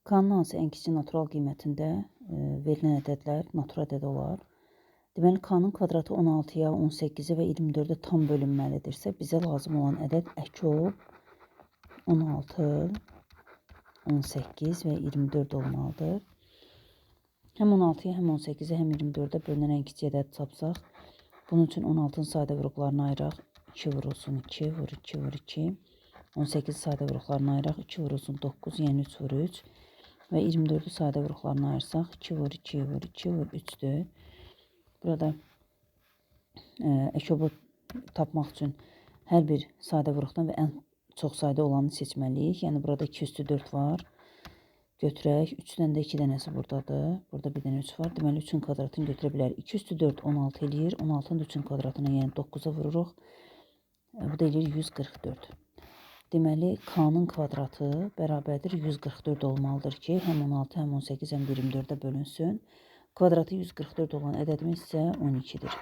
K-nın hansı ən kiçik natural qiymətində verilən ədədlər natural ədəd olar? Deməli, K-nın kvadratı 16-ya, 18-ə və 24-ə tam bölünməlidirsə, bizə lazım olan ədəd əkob 16, 18 və 24 olmalıdır. Həm 16-ya, həm 18-ə, həm 24-ə bölünən ən kiçik ədəd tapsaq, bunun üçün 16-nın sadə vurğularını ayıraq. 2 vurulsun 2, vur 2, vur 2. 18 sadə vurğularını ayıraq. 2 vurulsun 9, yəni 3 vur 3. Və 24'ü sadə vurğularına ayırsak 2 vur 2 vur 2 vur 3'dür. Burada əkobot tapmaq üçün hər bir sadə vurğudan və ən çox sayda olanı seçməliyik. Yəni burada 2 üstü 4 var. Götürək. 3-dən də 2 dənəsi buradadır. Burada bir dənə 3 var. Deməli 3-ün kvadratını götürə bilərik. 2 üstü 4 16 eləyir. 16-nın da 3-ün kvadratına, yəni 9'a vururuq. Bu da eləyir 144. Deməli, K-nın kvadratı bərabərdir 144 olmalıdır ki, həm 16, həm 18, həm 24-ə bölünsün. Kvadratı 144 olan ədədimiz isə 12-dir.